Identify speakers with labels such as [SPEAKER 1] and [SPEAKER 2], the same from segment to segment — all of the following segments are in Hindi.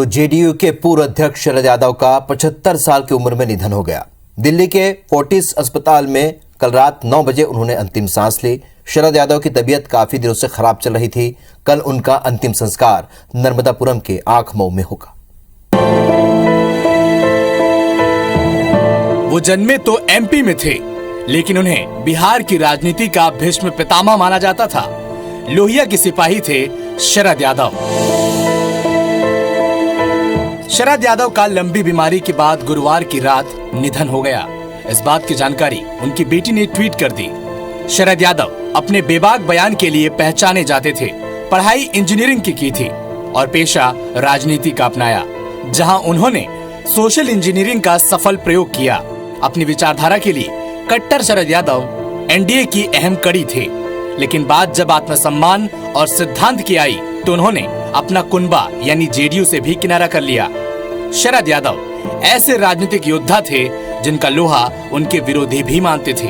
[SPEAKER 1] तो जेडीयू के पूर्व अध्यक्ष शरद यादव का 75 साल की उम्र में निधन हो गया। दिल्ली के फोर्टिस अस्पताल में कल रात 9 बजे उन्होंने अंतिम सांस ली। शरद यादव की तबीयत काफी दिनों से खराब चल रही थी। कल उनका अंतिम संस्कार नर्मदापुरम के आंख मऊ में होगा।
[SPEAKER 2] वो जन्मे तो एमपी में थे, लेकिन उन्हें बिहार की राजनीति का भीष्म पितामह माना जाता था। लोहिया के सिपाही थे शरद यादव। शरद यादव का लंबी बीमारी के बाद गुरुवार की रात निधन हो गया। इस बात की जानकारी उनकी बेटी ने ट्वीट कर दी। शरद यादव अपने बेबाक बयान के लिए पहचाने जाते थे। पढ़ाई इंजीनियरिंग की थी और पेशा राजनीति का अपनाया, जहां उन्होंने सोशल इंजीनियरिंग का सफल प्रयोग किया। अपनी विचारधारा के लिए कट्टर शरद यादव एनडीए की अहम कड़ी थे, लेकिन बात जब आत्मसम्मान और सिद्धांत की आई तो उन्होंने अपना कुनबा यानी जेडीयू से भी किनारा कर लिया। शरद यादव ऐसे राजनीतिक योद्धा थे जिनका लोहा उनके विरोधी भी मानते थे।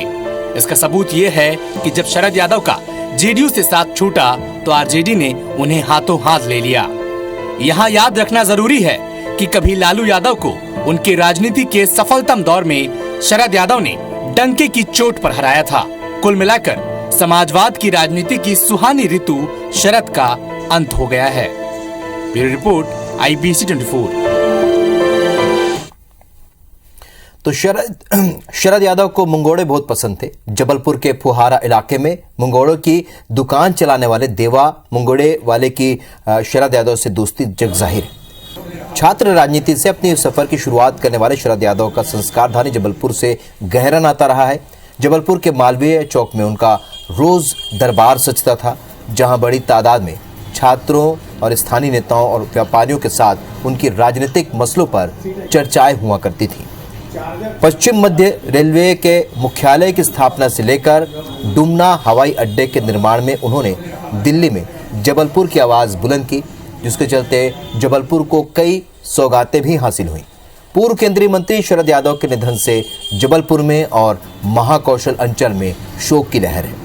[SPEAKER 2] इसका सबूत ये है कि जब शरद यादव का जेडीयू से साथ छूटा तो आरजेडी ने उन्हें हाथों हाथ ले लिया। यहाँ याद रखना जरूरी है कि कभी लालू यादव को उनके राजनीति के सफलतम दौर में शरद यादव ने डंके की चोट पर हराया था। कुल मिलाकर समाजवाद की राजनीति की सुहानी ऋतु शरद का अंत हो गया है। Bureau report IBC 24।
[SPEAKER 1] तो शरद यादव को मंगोड़े बहुत पसंद थे। जबलपुर के फुहारा इलाके में मंगोड़ों की दुकान चलाने वाले देवा मंगोड़े वाले की शरद यादव से दोस्ती जग जाहिर है। छात्र राजनीति से अपनी सफर की शुरुआत करने वाले शरद यादव का संस्कारधानी जबलपुर से गहरा नाता रहा है। जबलपुर के मालवीय चौक में उनका रोज दरबार सजता था, जहां बड़ी तादाद में छात्रों और स्थानीय नेताओं और व्यापारियों के साथ उनकी राजनीतिक मसलों पर चर्चाएं हुआ करती थी। पश्चिम मध्य रेलवे के मुख्यालय की स्थापना से लेकर डुमना हवाई अड्डे के निर्माण में उन्होंने दिल्ली में जबलपुर की आवाज बुलंद की, जिसके चलते जबलपुर को कई सौगातें भी हासिल हुई। पूर्व केंद्रीय मंत्री शरद यादव के निधन से जबलपुर में और महाकौशल अंचल में शोक की लहर है।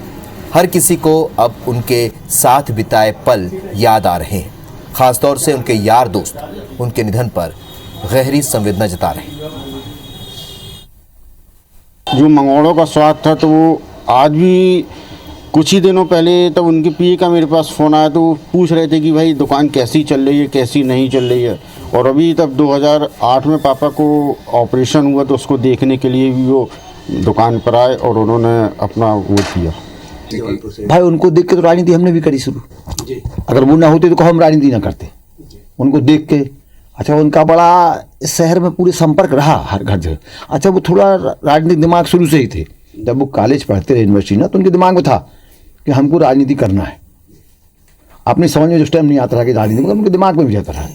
[SPEAKER 1] हर किसी को अब उनके साथ बिताए पल याद आ रहे हैं। खासतौर से उनके यार दोस्त उनके निधन पर गहरी संवेदना जता रहे हैं।
[SPEAKER 3] जो मंगोड़ों का स्वाद था तो वो आज भी, कुछ ही दिनों पहले तब उनके पीए का मेरे पास फ़ोन आया तो वो पूछ रहे थे कि भाई दुकान कैसी चल रही है, कैसी नहीं चल रही है। और अभी तब 2008 में पापा को ऑपरेशन हुआ तो उसको देखने के लिए भी वो दुकान पर आए और उन्होंने अपना वो किया।
[SPEAKER 4] भाई उनको देख के तो राजनीति हमने भी करी शुरू। अगर वो ना होते तो हम राजनीति ना करते। उनको देख के अच्छा, उनका बड़ा इस शहर में पूरे संपर्क रहा हर घर जगह। अच्छा, वो थोड़ा राजनीतिक दिमाग शुरू से ही थे। जब वो कॉलेज पढ़ते रहे यूनिवर्सिटी ना, तो उनके दिमाग में था कि हमको राजनीति करना है। अपनी समझ में उस टाइम नहीं आता था कि राजनीति, मगर उनके दिमाग में भी जाता रहा।